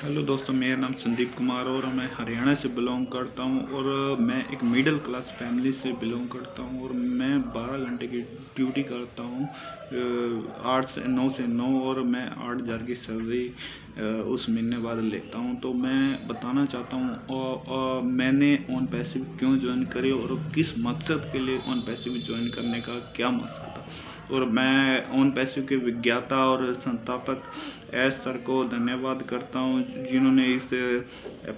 Hello दोस्तों, मेरा नाम संदीप कुमार और मैं हरियाणा से बिलोंग करता हूं और मैं एक मिडिल क्लास फैमिली से बिलोंग करता हूं और मैं 12 घंटे की ड्यूटी करता हूं 9 से 9 और मैं 8,000 की सैलरी उस महीने बाद लेता हूं। तो मैं बताना चाहता हूं मैंने ऑन पैसिव क्यों ज्वाइन करी और किस मकसद के लिए ऑन पैसिव ज्वाइन करने का क्या मकसद था। और मैं ऑन पैसिव के विज्ञाता और संस्थापक एस सर को धन्यवाद करता हूं जिन्होंने इस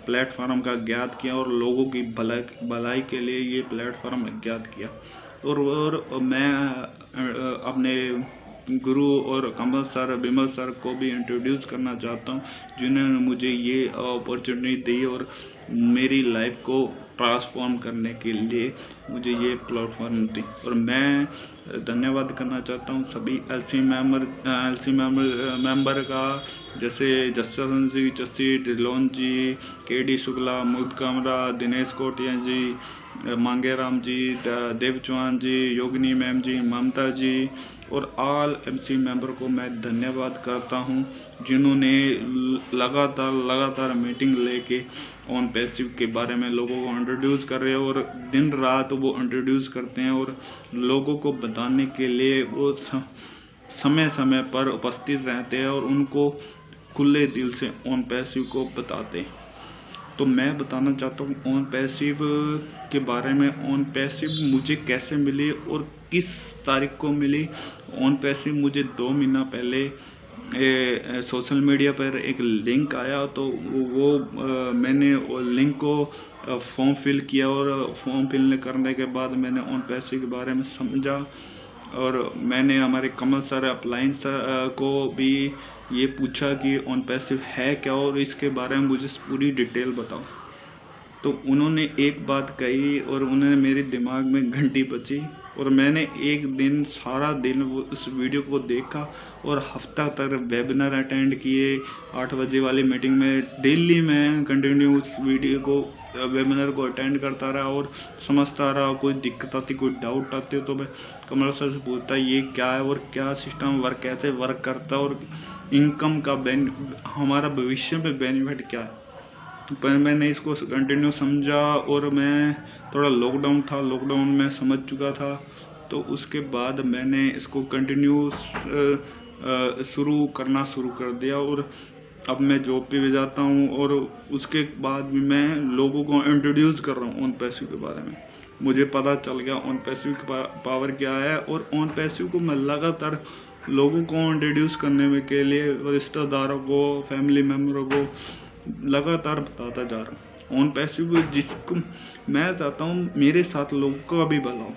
प्लेटफॉर्म का ज्ञात किया और लोगों की भलाई के लिए ये प्लेटफॉर्म ज्ञात किया। और मैं अपने गुरु और कमल सर विमल सर को भी इंट्रोड्यूस करना चाहता हूं जिन्होंने मुझे ये अपॉर्चुनिटी दी और मेरी लाइफ को ट्रांसफॉर्म करने के लिए मुझे ये प्लेटफॉर्म दी। और मैं धन्यवाद करना चाहता हूँ सभी एलसी मेंबर का, जैसे जसवंत सिंह जस्सी, ढिल्लोन जी, केडी शुक्ला, मुद कामरा, दिनेश कोटिया जी, मांगेराम जी, देव चौहान जी, योगिनी मैम जी, ममता जी और ऑल एमसी मेंबर को मैं धन्यवाद करता हूं जिन्होंने लगातार मीटिंग लेके ऑन पैसिव के बारे में लोगों को इंट्रोड्यूस कर रहे हैं और दिन रात वो इंट्रोड्यूस करते हैं और लोगों को बताने के लिए वो समय समय पर उपस्थित रहते हैं और उनको खुले दिल से ऑन पैसिव को बताते हैं। तो मैं बताना चाहता हूँ ऑन पैसिव के बारे में। ऑन पैसिव मुझे कैसे मिली और किस तारीख को मिली। ऑन पैसिव मुझे 2 महीना पहले सोशल मीडिया पर एक लिंक आया, तो मैंने वो लिंक को फॉर्म फिल किया और फॉर्म फिल करने के बाद मैंने ऑन पैसिव के बारे में समझा और मैंने हमारे कमल सर अप्लायंस को भी ये पूछा कि ऑन पैसिव है क्या और इसके बारे में मुझे पूरी डिटेल बताओ। तो उन्होंने एक बात कही और उन्होंने मेरे दिमाग में घंटी बजी और मैंने एक दिन सारा दिन वो उस वीडियो को देखा और हफ्ता तक वेबिनार अटेंड किए। 8 बजे वाली मीटिंग में डेली मैं कंटिन्यू उस वीडियो को वेबिनार को अटेंड करता रहा और समझता रहा। कोई दिक्कत आती, कोई डाउट आते तो मैं कमल सर से पूछता ये क्या है और क्या सिस्टम वर्क कैसे वर्क करता है और इनकम का हमारा भविष्य में बेनिफिट क्या है। पर मैंने इसको कंटिन्यू समझा और मैं थोड़ा लॉकडाउन में समझ चुका था। तो उसके बाद मैंने इसको कंटिन्यू शुरू कर दिया और अब मैं जॉब पे भी जाता हूँ और उसके बाद भी मैं लोगों को इंट्रोड्यूस कर रहा हूँ ऑन पैसिव के बारे में। मुझे पता चल गया ऑन पैसिव की पावर क्या है और ऑन पैसिव को मैं लगातार लोगों को इंट्रोड्यूस करने में के लिए रिश्तेदारों को, फैमिली मेम्बरों को लगातार बताता जा रहा हूँ। ऑन पैसिव जिसको मैं चाहता हूँ मेरे साथ लोगों का भी भला हो,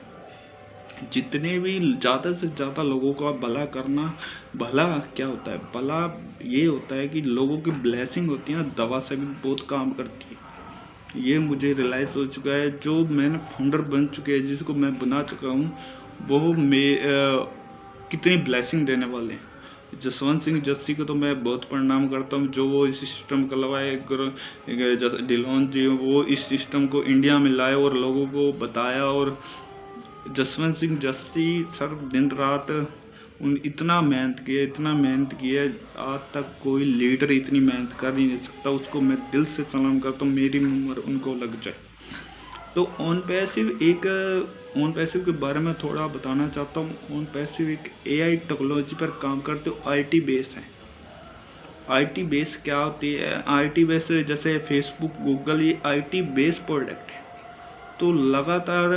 जितने भी ज़्यादा से ज़्यादा लोगों का भला करना। भला क्या होता है? भला ये होता है कि लोगों की ब्लेसिंग होती है ना, दवा से भी बहुत काम करती है। ये मुझे रियलाइज़ हो चुका है। जो मैंने फाउंडर बन चुके हैं, जिसको मैं बना चुका हूँ, वो कितनी ब्लेसिंग देने वाले हैं। जसवंत सिंह जस्सी को तो मैं बहुत प्रणाम करता हूँ जो वो इस सिस्टम को लगाए। ढिल्लोन जी वो इस सिस्टम को इंडिया में लाए और लोगों को बताया। और जसवंत सिंह जस्सी सर दिन रात इतना मेहनत किए, आज तक कोई लीडर इतनी मेहनत कर ही नहीं सकता। उसको मैं दिल से सलाम करता हूँ, मेरी उम्र उनको लग जाए। तो ऑन पैसिव के बारे में थोड़ा बताना चाहता हूँ। ऑन पैसिव एक AI टेक्नोलॉजी पर काम करते हो, IT बेस है। IT बेस क्या होती है? IT बेस जैसे फेसबुक, गूगल, ये IT बेस प्रोडक्ट है। तो लगातार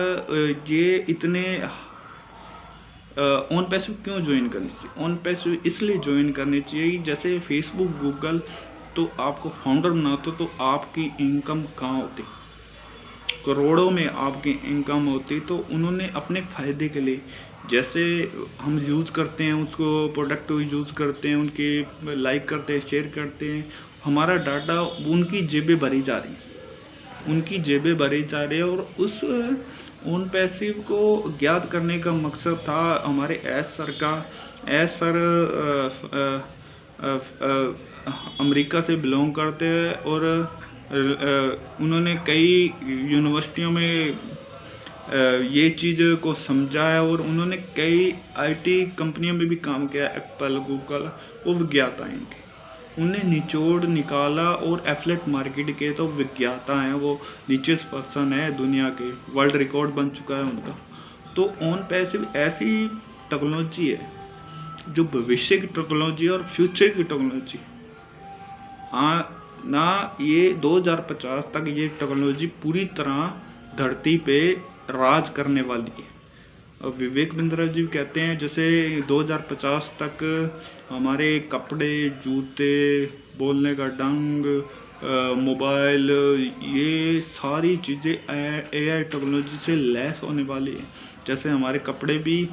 ये इतने ऑन पैसिव क्यों ज्वाइन करनी चाहिए? ऑन पैसिव इसलिए ज्वाइन करनी चाहिए जैसे फेसबुक, गूगल, तो आपको फाउंडर बनाते तो आपकी इनकम कहाँ होती, करोड़ों में आपकी इनकम होती। तो उन्होंने अपने फ़ायदे के लिए, जैसे हम यूज़ करते हैं उसको, प्रोडक्ट यूज़ करते हैं, उनके लाइक करते हैं, शेयर करते हैं, हमारा डाटा उनकी जेबें भरी जा रही है। और उस ऑन पैसिव को ज्ञात करने का मकसद था हमारे एस सर अमेरिका से बिलोंग करते हैं और उन्होंने कई यूनिवर्सिटियों में ये चीज़ को समझा है और उन्होंने कई IT कंपनियों में भी काम किया, एप्पल, गूगल, वो विज्ञाता हैं इनके। उन्हें निचोड़ निकाला, और एफलेट मार्केट के तो विज्ञाता हैं, वो रिचेस्ट पर्सन है दुनिया के, वर्ल्ड रिकॉर्ड बन चुका है उनका। तो ऑन पैसिव ऐसी टेक्नोलॉजी है जो भविष्य की टेक्नोलॉजी और फ्यूचर की टेक्नोलॉजी, हाँ ना, ये 2050 तक ये टेक्नोलॉजी पूरी तरह धरती पे राज करने वाली है। और विवेक बिंद्रा जी कहते हैं जैसे 2050 तक हमारे कपड़े, जूते, बोलने का ढंग, मोबाइल, ये सारी चीज़ें AI टेक्नोलॉजी से लैस होने वाली है। जैसे हमारे कपड़े भी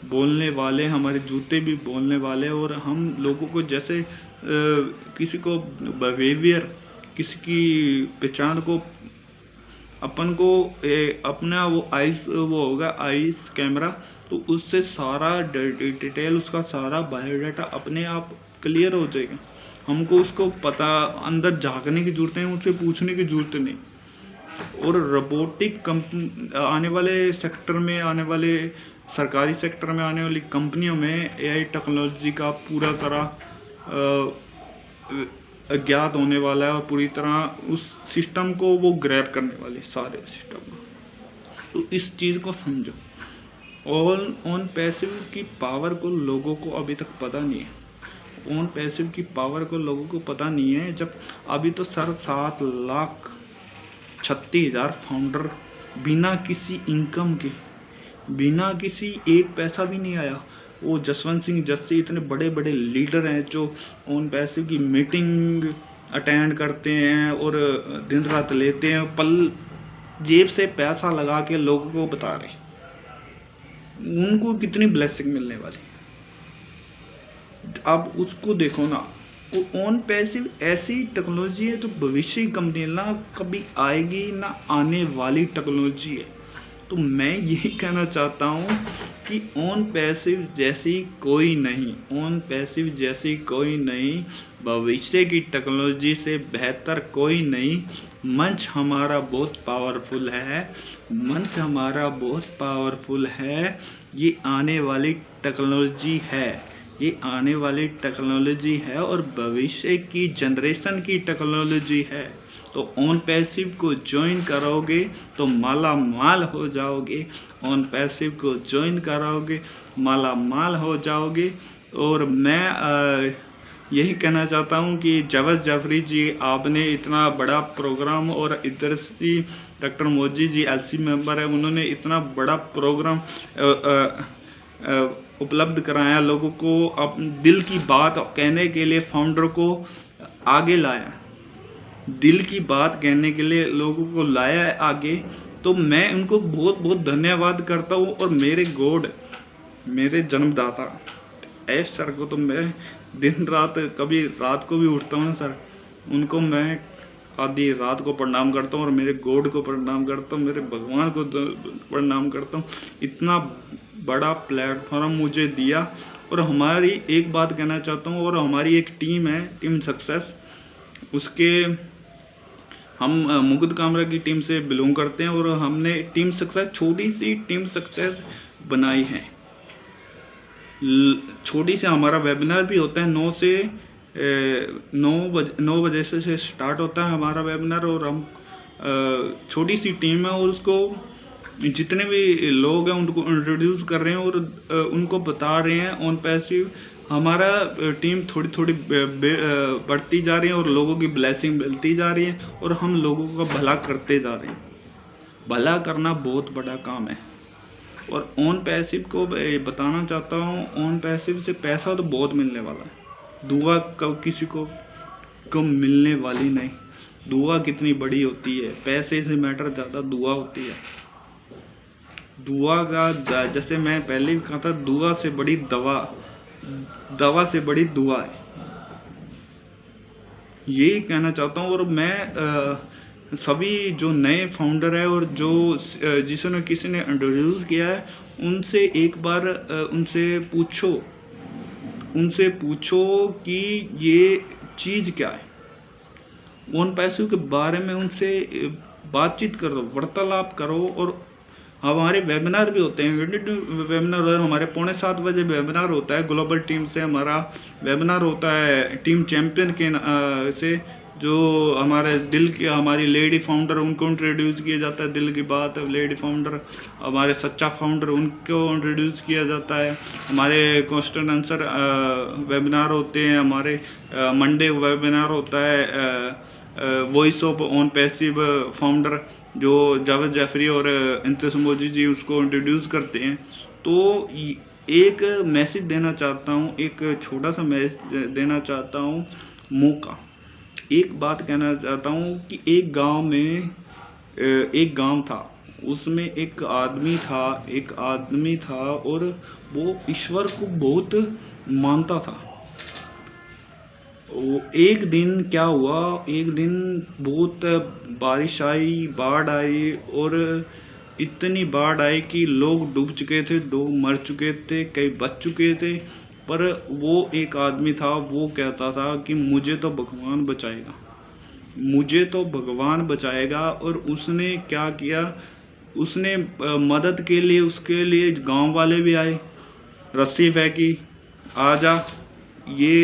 बोलने वाले, हमारे जूते भी बोलने वाले, और हम लोगों को जैसे किसी को बिहेवियर, किसी की पहचान को अपन को अपना वो आइस, वो होगा आइस कैमरा, तो उससे सारा डिटेल, उसका सारा बायोडाटा अपने आप क्लियर हो जाएगा। हमको उसको पता, अंदर झांकने की जरूरत नहीं, उससे पूछने की जरूरत नहीं। और रोबोटिक कंपनी आने वाले सेक्टर में, आने वाले सरकारी सेक्टर में आने वाली कंपनियों में AI टेक्नोलॉजी का पूरा तरह अज्ञात होने वाला है, और पूरी तरह उस सिस्टम को वो ग्रैब करने वाले सारे सिस्टम को। तो इस चीज़ को समझो। ऑन पैसिव की पावर को लोगों को अभी तक पता नहीं है। ऑन पैसिव की पावर को लोगों को पता नहीं है। जब अभी तो 7,36,000 फाउंडर बिना किसी इनकम के, बिना किसी एक पैसा भी नहीं आया। वो जसवंत सिंह जस्सी इतने बड़े बड़े लीडर हैं जो ऑन पैसिव की मीटिंग अटेंड करते हैं और दिन रात लेते हैं, पल जेब से पैसा लगा के लोगों को बता रहे हैं उनको कितनी ब्लेसिंग मिलने वाली। अब उसको देखो ना, ऑन पैसिव ऐसी टेक्नोलॉजी है जो भविष्य की कंपनी ना कभी आएगी ना आने वाली टेक्नोलॉजी है। तो मैं यही कहना चाहता हूँ कि ऑन पैसिव जैसी कोई नहीं, ऑन पैसिव जैसी कोई नहीं, भविष्य की टेक्नोलॉजी से बेहतर कोई नहीं। मंच हमारा बहुत पावरफुल है, मंच हमारा बहुत पावरफुल है। ये आने वाली टेक्नोलॉजी है, ये आने वाली टेक्नोलॉजी है और भविष्य की जनरेशन की टेक्नोलॉजी है। तो ऑन पैसिव को ज्वाइन करोगे तो माला माल हो जाओगे, ऑन पैसिव को ज्वाइन करोगे माला माल हो जाओगे। और मैं यही कहना चाहता हूँ कि जावेद जाफरी जी, आपने इतना बड़ा प्रोग्राम, और इधर से doctor Modi ji LC member है, उन्होंने इतना बड़ा प्रोग्राम उपलब्ध कराया लोगों को, अपने दिल की बात कहने के लिए फाउंडर को आगे लाया, दिल की बात कहने के लिए लोगों को लाया है आगे। तो मैं उनको बहुत बहुत धन्यवाद करता हूँ। और मेरे गॉड, मेरे जन्मदाता ऐश सर को तो मैं दिन रात, कभी रात को भी उठता हूँ ना सर, उनको मैं आधी रात को प्रणाम करता हूँ, और मेरे गॉड को प्रणाम करता हूँ, मेरे भगवान को प्रणाम करता हूँ। इतना बड़ा प्लेटफॉर्म मुझे दिया। और हमारी एक बात कहना चाहता हूँ, और हमारी एक टीम है, टीम सक्सेस, उसके हम मुकुंद कामरा की टीम से बिलोंग करते हैं, और हमने टीम सक्सेस, छोटी सी टीम सक्सेस बनाई है। छोटी से हमारा वेबिनार भी होता है, 9 बजे से स्टार्ट होता है हमारा वेबिनार, और हम छोटी सी टीम है, और उसको जितने भी लोग हैं उनको इंट्रोड्यूस कर रहे हैं, और उनको बता रहे हैं ऑन पैसिव। हमारा टीम थोड़ी थोड़ी बढ़ती जा रही है, और लोगों की ब्लेसिंग मिलती जा रही है, और हम लोगों का भला करते जा रहे हैं। भला करना बहुत बड़ा काम है। और ऑन पैसिव को बताना चाहता हूँ, ऑन पैसिव से पैसा तो बहुत मिलने वाला है, दुआ कब किसी को कम मिलने वाली नहीं। दुआ कितनी बड़ी होती है, पैसे से मैटर ज़्यादा दुआ होती है। दुआ का, जैसे मैं पहले भी कहा था, दुआ से बड़ी दवा, दवा से बड़ी दुआ है, यही कहना चाहता हूँ। और मैं सभी जो नए फाउंडर है, और जो जिसने किसी ने इंट्रोड्यूस किया है, उनसे एक बार उनसे पूछो कि ये चीज़ क्या है। ऑन पैसिव के बारे में उनसे बातचीत करो, वार्तालाप करो, और हमारे वेबिनार भी होते हैं, वेबिनार हमारे 6:45 वेबिनार होता है ग्लोबल टीम से। हमारा वेबिनार होता है टीम चैम्पियन के से, जो हमारे दिल की हमारी लेडी फाउंडर उनको इंट्रोड्यूस किया जाता है। दिल की बात है, लेडी फाउंडर हमारे सच्चा फाउंडर उनको इंट्रोड्यूस किया जाता है। हमारे क्वेश्चन आंसर वेबिनार होते हैं। हमारे मंडे वेबिनार होता है voice of on passive founder, जो जावेद जाफरी और इंतस मोदी जी उसको इंट्रोड्यूस करते हैं। तो एक मैसेज देना चाहता हूँ, एक छोटा सा मैसेज देना चाहता हूँ, मौका। एक बात कहना चाहता हूँ कि एक गांव था, उसमें एक आदमी था और वो ईश्वर को बहुत मानता था। एक दिन क्या हुआ, एक दिन बहुत बारिश आई, बाढ़ आई, और इतनी बाढ़ आई कि लोग डूब चुके थे, लोग मर चुके थे, कई बच चुके थे। पर वो एक आदमी था, वो कहता था कि मुझे तो भगवान बचाएगा, मुझे तो भगवान बचाएगा। और उसने क्या किया, उसने मदद के लिए उसके लिए गांव वाले भी आए, रस्सी फेंकी, आजा ये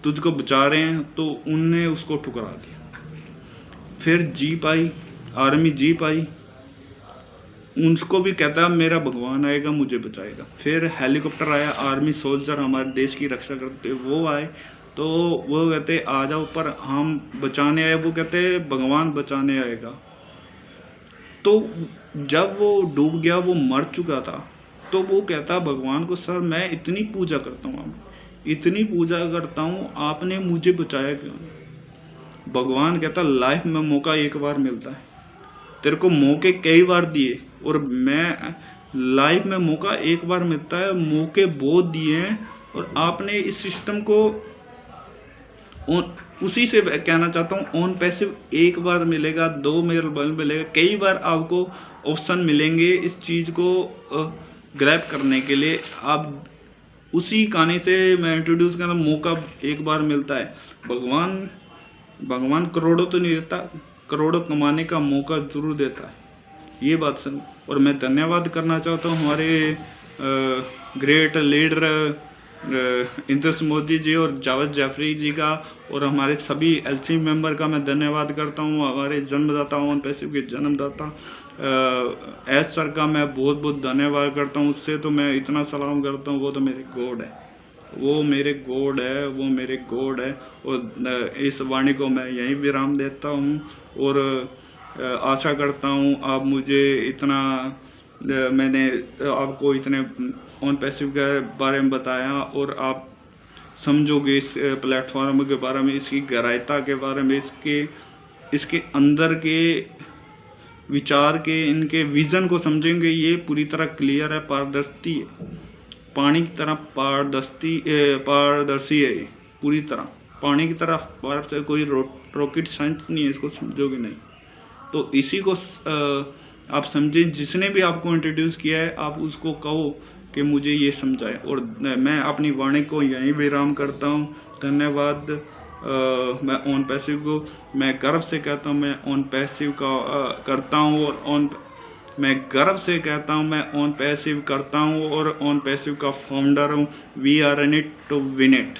तुझको बचा रहे हैं, तो उनने उसको ठुकरा दिया। फिर जीप आई, आर्मी जीप आई, उनको भी कहता है मेरा भगवान आएगा, मुझे बचाएगा। फिर हेलीकॉप्टर आया, आर्मी सोल्जर हमारे देश की रक्षा करते वो आए, तो वो कहते आ जाओ, पर हम बचाने आए, वो कहते भगवान बचाने आएगा। तो जब वो डूब गया, वो मर चुका था, तो वो कहता भगवान को, सर मैं इतनी पूजा करता हूँ, इतनी पूजा करता हूँ, आपने मुझे बचाया क्यों? भगवान कहता लाइफ में मौका एक बार मिलता है, तेरे को मौके कई बार दिए, और मैं लाइफ में मौका एक बार मिलता है, मौके बहुत दिए हैं, और आपने इस सिस्टम को उसी से कहना चाहता हूँ, ऑन पैसिव एक बार मिलेगा, 2 बार मिलेगा, कई बार आपको ऑप्शन मिलेंगे इस चीज़ को ग्रैब करने के लिए। आप उसी कहानी से मैं इंट्रोड्यूस करना, मौका एक बार मिलता है। भगवान करोड़ों तो नहीं देता, करोड़ों कमाने का मौका जरूर देता है, ये बात सुन। और मैं धन्यवाद करना चाहता हूँ हमारे ग्रेट लीडर इंतस मोदी जी और जावेद जाफरी जी का, और हमारे सभी एलसी मेंबर का मैं धन्यवाद करता हूँ। हमारे जन्मदाता ऑन पैसिव के जन्मदाता एस सर का मैं बहुत बहुत धन्यवाद करता हूँ। उससे तो मैं इतना सलाम करता हूँ, वो तो मेरे गॉड है, वो मेरे गॉड है, वो मेरे गॉड है। और इस वाणी को मैं यहीं विराम देता हूँ, और आशा करता हूँ आप मुझे इतना मैंने आपको इतने ऑन पैसिव के बारे में बताया, और आप समझोगे इस प्लेटफॉर्म के बारे में, इसकी गहराइता के बारे में, इसके अंदर के विचार के, इनके विज़न को समझेंगे। ये पूरी तरह क्लियर है, पारदर्शी है, पानी की तरह पारदर्शी है, ये पूरी तरह पानी की तरह, कोई रॉकेट साइंस नहीं है, इसको समझोगे नहीं। तो इसी को आप समझें, जिसने भी आपको इंट्रोड्यूस किया है, आप उसको कहो कि मुझे ये समझाए। और मैं अपनी वाणी को यहीं विराम करता हूँ। धन्यवाद। मैं ऑन पैसिव को मैं गर्व से कहता हूँ, मैं ऑन पैसिव का करता हूँ, और मैं गर्व से कहता हूँ मैं ऑन पैसिव करता हूँ, और ऑन पैसिव का फाउंडर हूँ। We are in it to win it.